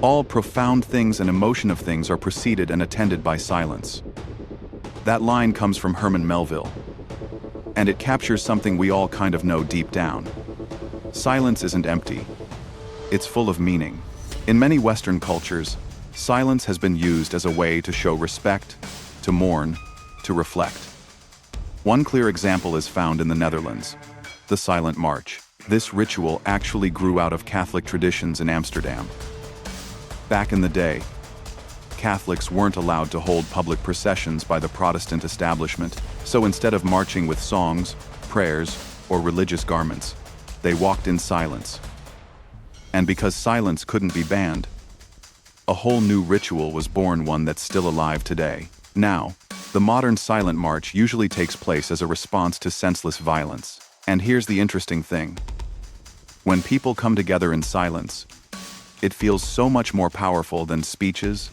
All profound things and emotion of things are preceded and attended by silence. That line comes from Herman Melville, and it captures something we all kind of know deep down. Silence isn't empty. It's full of meaning. In many Western cultures, silence has been used as a way to show respect, to mourn, to reflect. One clear example is found in the Netherlands, the Silent March. This ritual actually grew out of Catholic traditions in Amsterdam. Back in the day, Catholics weren't allowed to hold public processions by the Protestant establishment, so instead of marching with songs, prayers, or religious garments, they walked in silence. And because silence couldn't be banned, a whole new ritual was born, one that's still alive today. Now, the modern silent march usually takes place as a response to senseless violence. And here's the interesting thing. When people come together in silence, it feels so much more powerful than speeches,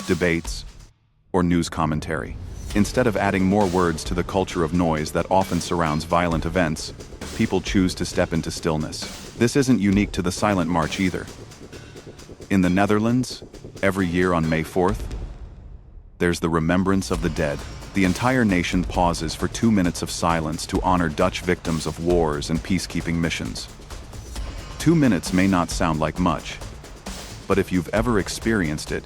debates, or news commentary. Instead of adding more words to the culture of noise that often surrounds violent events, people choose to step into stillness. This isn't unique to the Silent March either. In the Netherlands, every year on May 4th, there's the Remembrance of the Dead. The entire nation pauses for 2 minutes of silence to honor Dutch victims of wars and peacekeeping missions. 2 minutes may not sound like much, but if you've ever experienced it,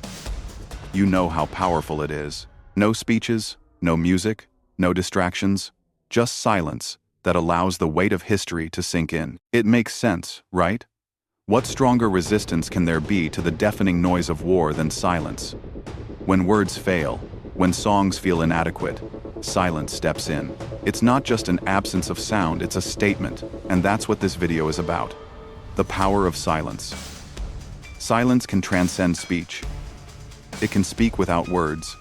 you know how powerful it is. No speeches, no music, no distractions, just silence that allows the weight of history to sink in. It makes sense, right? What stronger resistance can there be to the deafening noise of war than silence? When words fail, when songs feel inadequate, silence steps in. It's not just an absence of sound, it's a statement, and that's what this video is about. The power of silence. Silence can transcend speech. It can speak without words.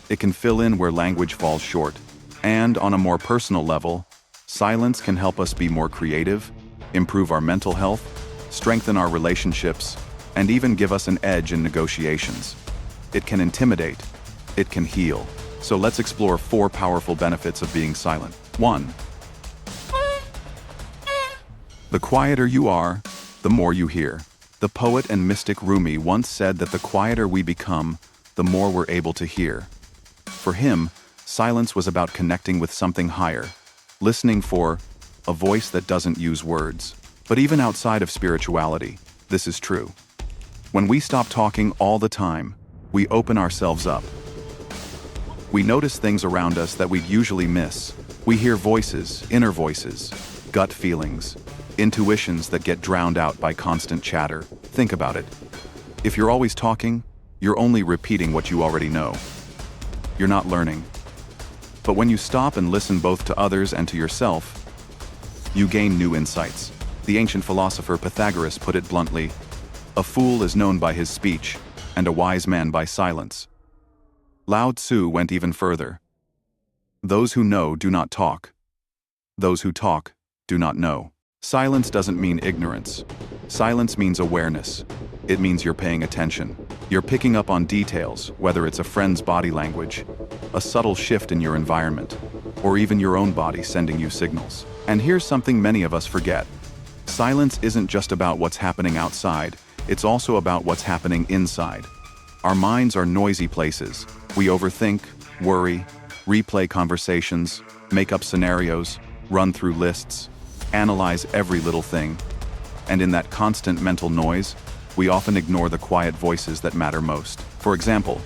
It can fill in where language falls short. And on a more personal level, silence can help us be more creative, improve our mental health, strengthen our relationships, and even give us an edge in negotiations. It can intimidate. It can heal. So let's explore 4 powerful benefits of being silent. 1. The quieter you are, the more you hear. The poet and mystic Rumi once said that the quieter we become, the more we're able to hear. For him, silence was about connecting with something higher, listening for a voice that doesn't use words. But even outside of spirituality, this is true. When we stop talking all the time, we open ourselves up. We notice things around us that we'd usually miss. We hear voices, inner voices, gut feelings, intuitions that get drowned out by constant chatter. Think about it. If you're always talking, you're only repeating what you already know. You're not learning. But when you stop and listen both to others and to yourself, you gain new insights. The ancient philosopher Pythagoras put it bluntly, "A fool is known by his speech, and a wise man by silence." Lao Tzu went even further. Those who know do not talk. Those who talk do not know. Silence doesn't mean ignorance. Silence means awareness. It means you're paying attention. You're picking up on details, whether it's a friend's body language, a subtle shift in your environment, or even your own body sending you signals. And here's something many of us forget. Silence isn't just about what's happening outside, it's also about what's happening inside. Our minds are noisy places. We overthink, worry, replay conversations, make up scenarios, run through lists, analyze every little thing. And in that constant mental noise, we often ignore the quiet voices that matter most. For example,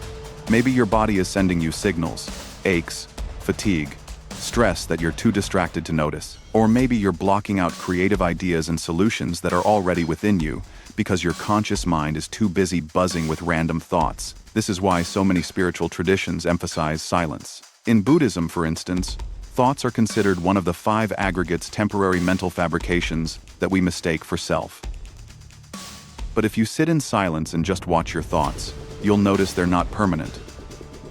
maybe your body is sending you signals, aches, fatigue, stress that you're too distracted to notice. Or maybe you're blocking out creative ideas and solutions that are already within you because your conscious mind is too busy buzzing with random thoughts. This is why so many spiritual traditions emphasize silence. In Buddhism, for instance, thoughts are considered one of the 5 aggregates temporary mental fabrications that we mistake for self. But if you sit in silence and just watch your thoughts, you'll notice they're not permanent.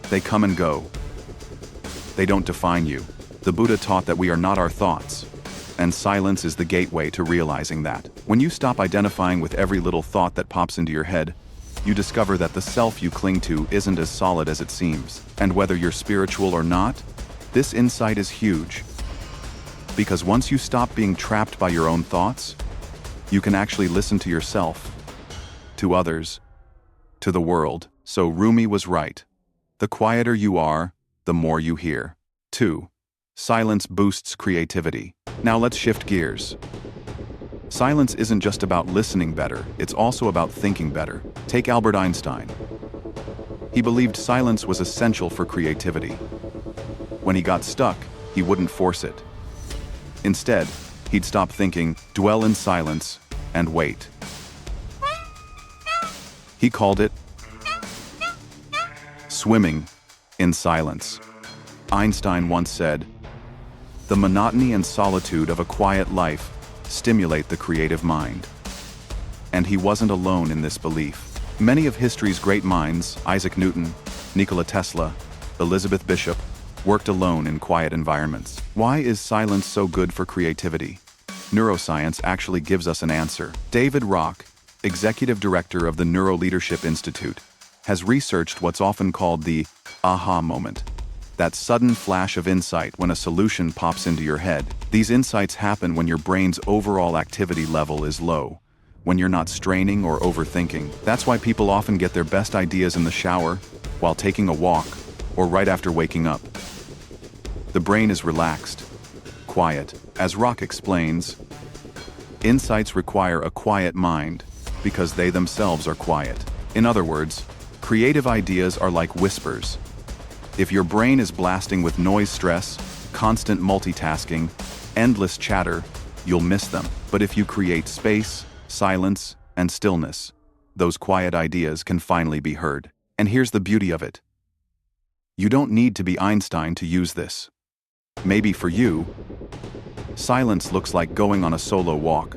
They come and go. They don't define you. The Buddha taught that we are not our thoughts, and silence is the gateway to realizing that. When you stop identifying with every little thought that pops into your head, you discover that the self you cling to isn't as solid as it seems. And whether you're spiritual or not, this insight is huge. Because once you stop being trapped by your own thoughts, you can actually listen to yourself, to others, to the world, so Rumi was right. The quieter you are, the more you hear. 2. Silence boosts creativity. Now let's shift gears. Silence isn't just about listening better, it's also about thinking better. Take Albert Einstein. He believed silence was essential for creativity. When he got stuck, he wouldn't force it. Instead, he'd stop thinking, dwell in silence, and wait. He called it swimming in silence. Einstein once said, "The monotony and solitude of a quiet life stimulate the creative mind." And he wasn't alone in this belief. Many of history's great minds, Isaac Newton, Nikola Tesla, Elizabeth Bishop, worked alone in quiet environments. Why is silence so good for creativity? Neuroscience actually gives us an answer. David Rock, executive director of the Neuroleadership Institute, has researched what's often called the aha moment. That sudden flash of insight when a solution pops into your head. These insights happen when your brain's overall activity level is low, when you're not straining or overthinking. That's why people often get their best ideas in the shower, while taking a walk, or right after waking up. The brain is relaxed, quiet. As Rock explains, insights require a quiet mind because they themselves are quiet. In other words, creative ideas are like whispers. If your brain is blasting with noise stress, constant multitasking, endless chatter, you'll miss them. But if you create space, silence, and stillness, those quiet ideas can finally be heard. And here's the beauty of it. You don't need to be Einstein to use this. Maybe for you, silence looks like going on a solo walk,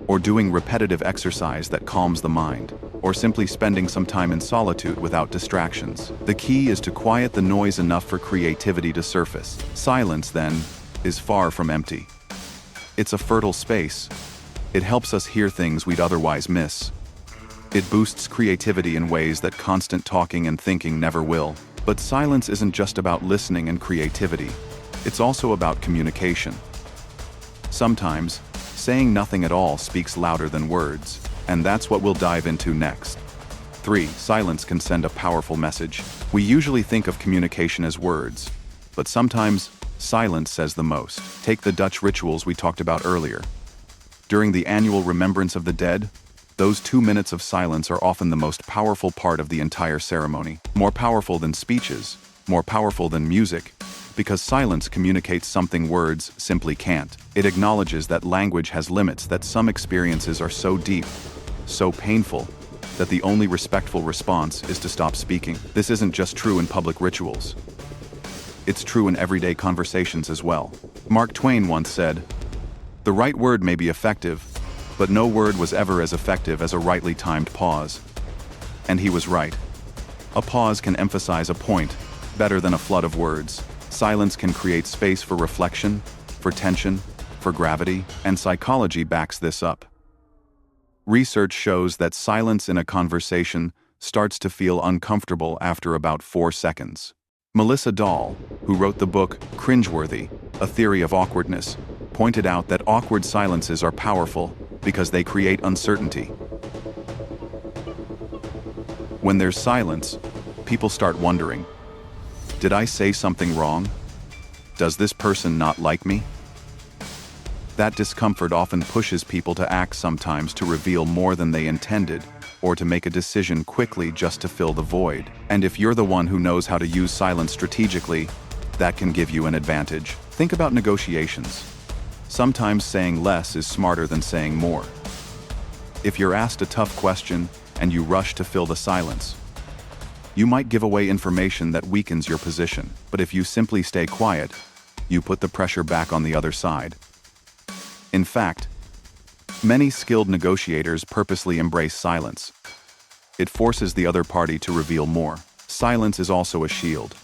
or doing repetitive exercise that calms the mind, or simply spending some time in solitude without distractions. The key is to quiet the noise enough for creativity to surface. Silence, then, is far from empty. It's a fertile space. It helps us hear things we'd otherwise miss. It boosts creativity in ways that constant talking and thinking never will. But silence isn't just about listening and creativity. It's also about communication. Sometimes, saying nothing at all speaks louder than words, and that's what we'll dive into next. 3. Silence can send a powerful message. We usually think of communication as words, but sometimes silence says the most. Take the Dutch rituals we talked about earlier. During the annual Remembrance of the Dead, those 2 minutes of silence are often the most powerful part of the entire ceremony. More powerful than speeches, more powerful than music, because silence communicates something words simply can't. It acknowledges that language has limits, that some experiences are so deep, so painful, that the only respectful response is to stop speaking. This isn't just true in public rituals. It's true in everyday conversations as well. Mark Twain once said, "The right word may be effective, but no word was ever as effective as a rightly timed pause." And he was right. A pause can emphasize a point better than a flood of words. Silence can create space for reflection, for tension, for gravity, and psychology backs this up. Research shows that silence in a conversation starts to feel uncomfortable after about 4 seconds. Melissa Dahl, who wrote the book Cringeworthy, A Theory of Awkwardness, pointed out that awkward silences are powerful because they create uncertainty. When there's silence, people start wondering, did I say something wrong? Does this person not like me? That discomfort often pushes people to act, sometimes to reveal more than they intended, or to make a decision quickly just to fill the void. And if you're the one who knows how to use silence strategically, that can give you an advantage. Think about negotiations. Sometimes saying less is smarter than saying more. If you're asked a tough question and you rush to fill the silence, you might give away information that weakens your position. But if you simply stay quiet, you put the pressure back on the other side. In fact, many skilled negotiators purposely embrace silence. It forces the other party to reveal more. Silence is also a shield.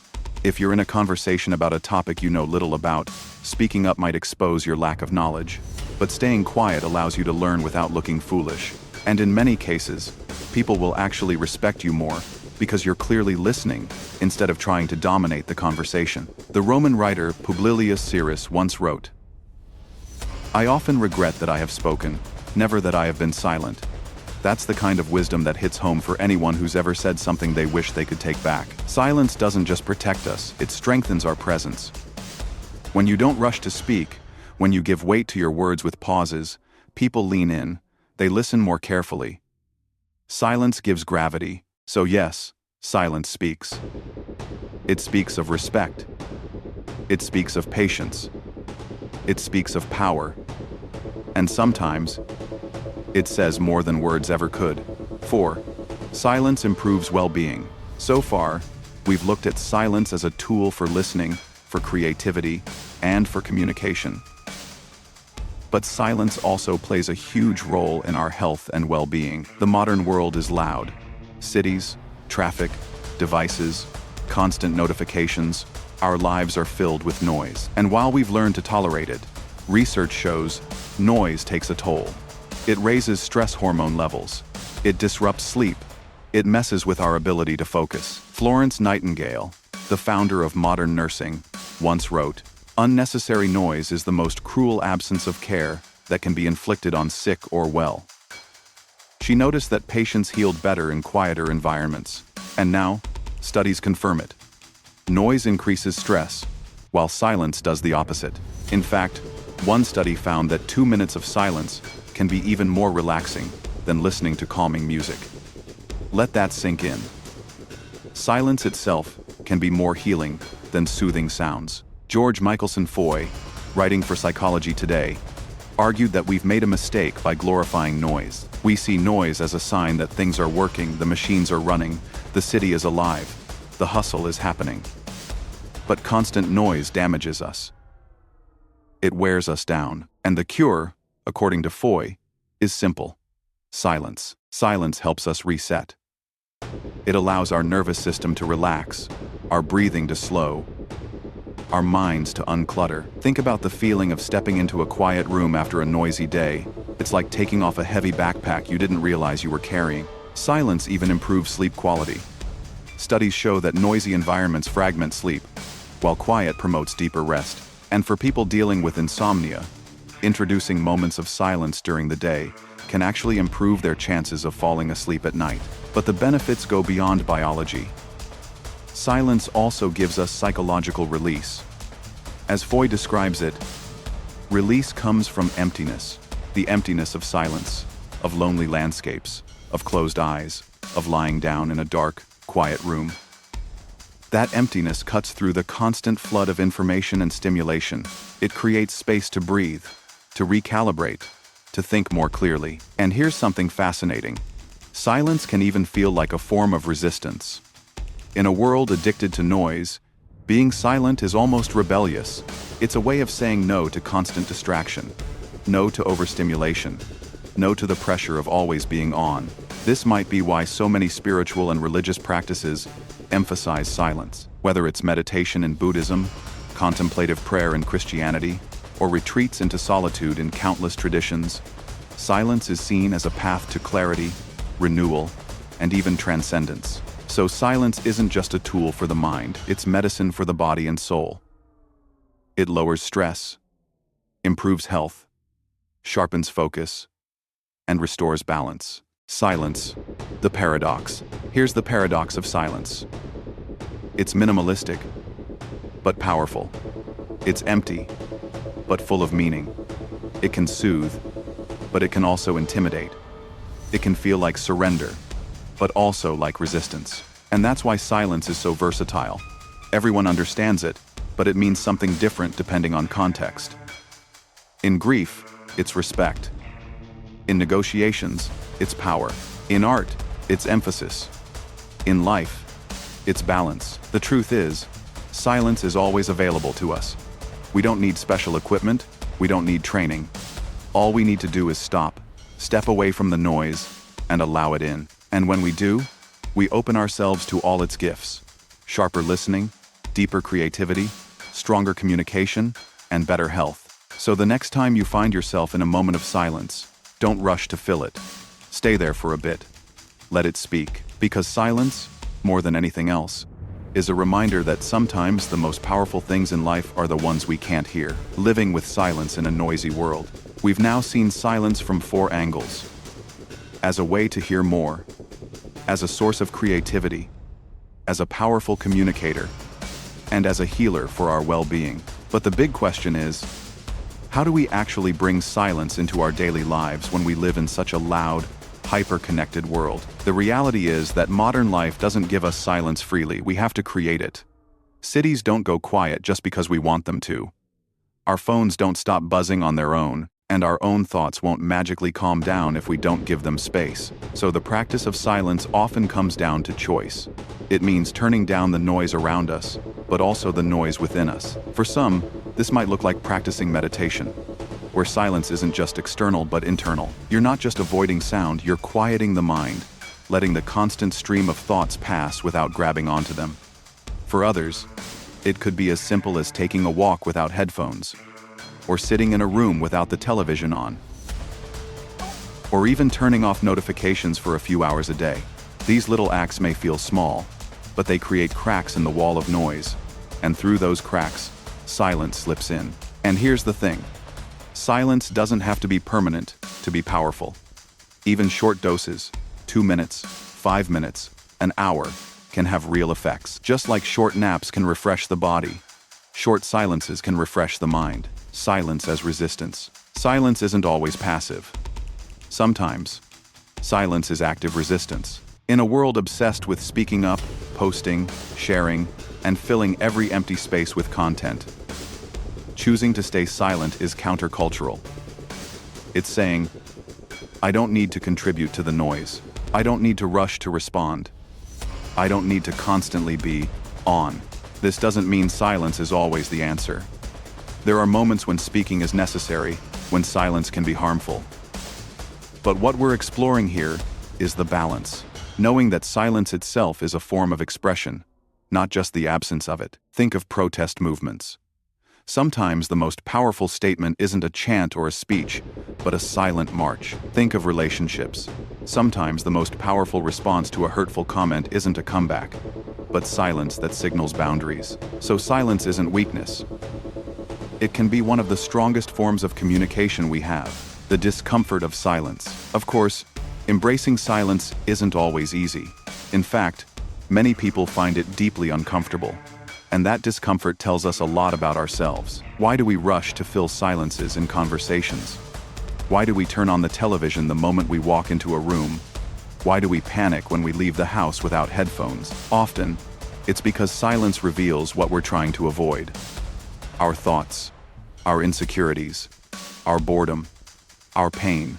If you're in a conversation about a topic you know little about, speaking up might expose your lack of knowledge. But staying quiet allows you to learn without looking foolish. And in many cases, people will actually respect you more because you're clearly listening instead of trying to dominate the conversation. The Roman writer Publilius Syrus once wrote, "I often regret that I have spoken, never that I have been silent. That's the kind of wisdom that hits home for anyone who's ever said something they wish they could take back. Silence doesn't just protect us, it strengthens our presence. When you don't rush to speak, when you give weight to your words with pauses, people lean in, they listen more carefully. Silence gives gravity, so yes, silence speaks. It speaks of respect. It speaks of patience. It speaks of power. And sometimes, it says more than words ever could. 4. Silence improves well-being. So far, we've looked at silence as a tool for listening, for creativity, and for communication. But silence also plays a huge role in our health and well-being. The modern world is loud. Cities, traffic, devices, constant notifications, our lives are filled with noise. And while we've learned to tolerate it, research shows noise takes a toll. It raises stress hormone levels. It disrupts sleep. It messes with our ability to focus. Florence Nightingale, the founder of modern nursing, once wrote, "Unnecessary noise is the most cruel absence of care that can be inflicted on sick or well." She noticed that patients healed better in quieter environments. And now, studies confirm it. Noise increases stress, while silence does the opposite. In fact, one study found that 2 minutes of silence can be even more relaxing than listening to calming music. Let that sink in. Silence itself can be more healing than soothing sounds. George Michelson Foy, writing for Psychology Today, argued that we've made a mistake by glorifying noise. We see noise as a sign that things are working, the machines are running, the city is alive, the hustle is happening. But constant noise damages us. It wears us down. And the cure, according to Foy, is simple. Silence. Silence helps us reset. It allows our nervous system to relax, our breathing to slow, our minds to unclutter. Think about the feeling of stepping into a quiet room after a noisy day. It's like taking off a heavy backpack you didn't realize you were carrying. Silence even improves sleep quality. Studies show that noisy environments fragment sleep, while quiet promotes deeper rest. And for people dealing with insomnia, introducing moments of silence during the day can actually improve their chances of falling asleep at night. But the benefits go beyond biology. Silence also gives us psychological release. As Foy describes it, release comes from emptiness, the emptiness of silence, of lonely landscapes, of closed eyes, of lying down in a dark, quiet room. That emptiness cuts through the constant flood of information and stimulation. It creates space to breathe, to recalibrate, to think more clearly. And here's something fascinating. Silence can even feel like a form of resistance. In a world addicted to noise, being silent is almost rebellious. It's a way of saying no to constant distraction, no to overstimulation, no to the pressure of always being on. This might be why so many spiritual and religious practices emphasize silence. Whether it's meditation in Buddhism, contemplative prayer in Christianity, or retreats into solitude in countless traditions, silence is seen as a path to clarity, renewal, and even transcendence. So silence isn't just a tool for the mind, it's medicine for the body and soul. It lowers stress, improves health, sharpens focus, and restores balance. Silence, the paradox. Here's the paradox of silence. It's minimalistic, but powerful. It's empty, but full of meaning. It can soothe, but it can also intimidate. It can feel like surrender, but also like resistance. And that's why silence is so versatile. Everyone understands it, but it means something different depending on context. In grief, it's respect. In negotiations, it's power. In art, it's emphasis. In life, it's balance. The truth is, silence is always available to us. We don't need special equipment, we don't need training. All we need to do is step away from the noise, and allow it in. And when we do, we open ourselves to all its gifts. Sharper listening, deeper creativity, stronger communication, and better health. So the next time you find yourself in a moment of silence, don't rush to fill it. Stay there for a bit. Let it speak. Because silence, more than anything else, is a reminder that sometimes the most powerful things in life are the ones we can't hear. Living with silence in a noisy world. We've now seen silence from 4 angles. as a way to hear more, as a source of creativity, as a powerful communicator, and as a healer for our well-being. But the big question is, how do we actually bring silence into our daily lives when we live in such a loud, hyper-connected world? The reality is that modern life doesn't give us silence freely. We have to create it. Cities don't go quiet just because we want them to. Our phones don't stop buzzing on their own, and our own thoughts won't magically calm down if we don't give them space. So the practice of silence often comes down to choice. It means turning down the noise around us, but also the noise within us. For some, this might look like practicing meditation, where silence isn't just external but internal. You're not just avoiding sound, you're quieting the mind, letting the constant stream of thoughts pass without grabbing onto them. For others, it could be as simple as taking a walk without headphones, or sitting in a room without the television on, or even turning off notifications for a few hours a day. These little acts may feel small, but they create cracks in the wall of noise, and through those cracks, silence slips in. And here's the thing. Silence doesn't have to be permanent to be powerful. Even short doses, 2 minutes, 5 minutes, an hour, can have real effects. Just like short naps can refresh the body, short silences can refresh the mind. Silence as resistance. Silence isn't always passive. Sometimes, silence is active resistance. In a world obsessed with speaking up, posting, sharing, and filling every empty space with content, choosing to stay silent is countercultural. It's saying, I don't need to contribute to the noise. I don't need to rush to respond. I don't need to constantly be on. This doesn't mean silence is always the answer. There are moments when speaking is necessary, when silence can be harmful. But what we're exploring here is the balance, knowing that silence itself is a form of expression, not just the absence of it. Think of protest movements. Sometimes the most powerful statement isn't a chant or a speech, but a silent march. Think of relationships. Sometimes the most powerful response to a hurtful comment isn't a comeback, but silence that signals boundaries. So silence isn't weakness. It can be one of the strongest forms of communication we have, the discomfort of silence. Of course, embracing silence isn't always easy. In fact, many people find it deeply uncomfortable. And that discomfort tells us a lot about ourselves. Why do we rush to fill silences in conversations? Why do we turn on the television the moment we walk into a room? Why do we panic when we leave the house without headphones? Often, it's because silence reveals what we're trying to avoid. Our thoughts, our insecurities, our boredom, our pain.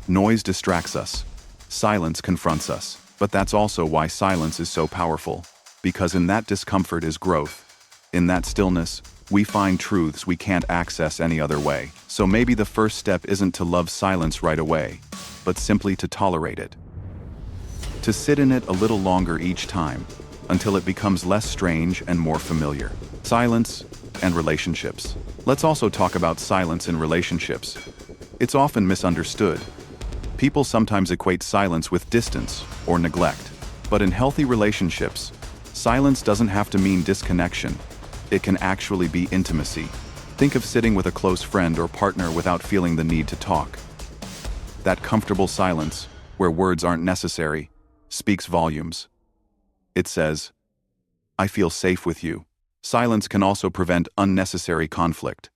Noise distracts us. Silence confronts us. But that's also why silence is so powerful. Because in that discomfort is growth. In that stillness, we find truths we can't access any other way. So maybe the first step isn't to love silence right away, but simply to tolerate it. To sit in it a little longer each time, until it becomes less strange and more familiar. Silence and relationships. Let's also talk about silence in relationships. It's often misunderstood. People sometimes equate silence with distance or neglect. But in healthy relationships, silence doesn't have to mean disconnection. It can actually be intimacy. Think of sitting with a close friend or partner without feeling the need to talk. That comfortable silence, where words aren't necessary, speaks volumes. It says, I feel safe with you. Silence can also prevent unnecessary conflict.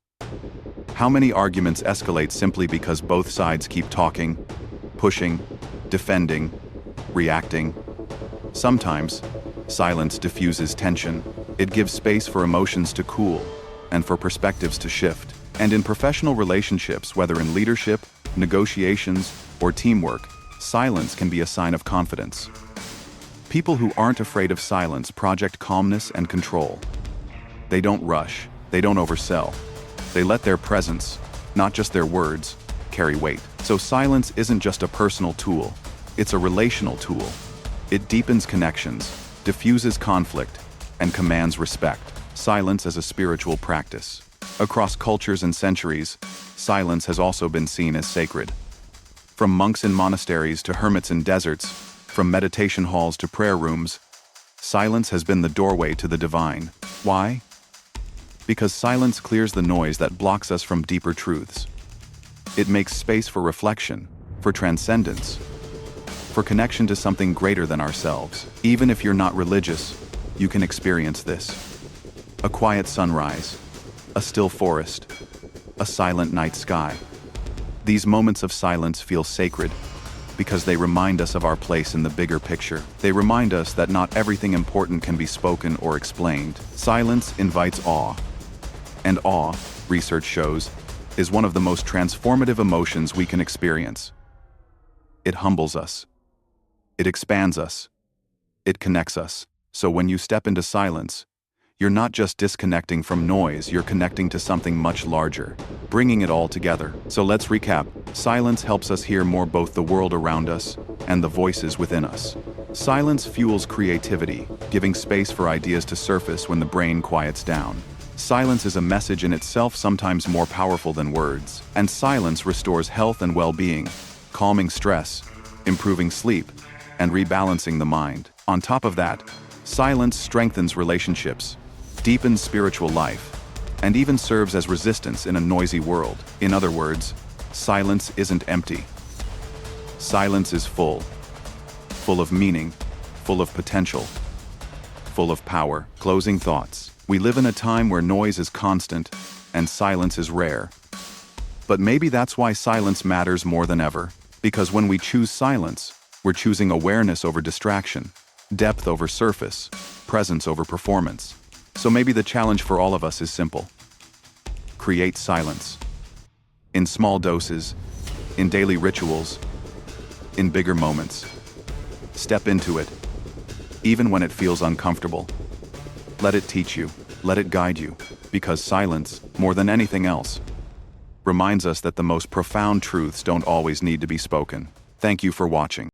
How many arguments escalate simply because both sides keep talking, pushing, defending, reacting? Sometimes, silence diffuses tension. It gives space for emotions to cool and for perspectives to shift. And in professional relationships, whether in leadership, negotiations, or teamwork, silence can be a sign of confidence. People who aren't afraid of silence project calmness and control. They don't rush, they don't oversell. They let their presence, not just their words, carry weight. So silence isn't just a personal tool, it's a relational tool. It deepens connections, diffuses conflict, and commands respect. Silence as a spiritual practice. Across cultures and centuries, silence has also been seen as sacred. From monks in monasteries to hermits in deserts, from meditation halls to prayer rooms, silence has been the doorway to the divine. Why? Because silence clears the noise that blocks us from deeper truths. It makes space for reflection, for transcendence, for connection to something greater than ourselves. Even if you're not religious, you can experience this. A quiet sunrise, a still forest, a silent night sky. These moments of silence feel sacred because they remind us of our place in the bigger picture. They remind us that not everything important can be spoken or explained. Silence invites awe. And awe, research shows, is one of the most transformative emotions we can experience. It humbles us. It expands us. It connects us. So when you step into silence, you're not just disconnecting from noise, you're connecting to something much larger, bringing it all together. So let's recap. Silence helps us hear more, both the world around us and the voices within us. Silence fuels creativity, giving space for ideas to surface when the brain quiets down. Silence is a message in itself, sometimes more powerful than words. And silence restores health and well-being, calming stress, improving sleep, and rebalancing the mind. On top of that, silence strengthens relationships, deepens spiritual life, and even serves as resistance in a noisy world. In other words, silence isn't empty. Silence is full of meaning, full of potential, full of power. Closing thoughts. We live in a time where noise is constant and silence is rare. But maybe that's why silence matters more than ever. Because when we choose silence, we're choosing awareness over distraction, depth over surface, presence over performance. So maybe the challenge for all of us is simple. Create silence. In small doses, in daily rituals, in bigger moments. Step into it, even when it feels uncomfortable. Let it teach you, let it guide you, because silence, more than anything else, reminds us that the most profound truths don't always need to be spoken. Thank you for watching.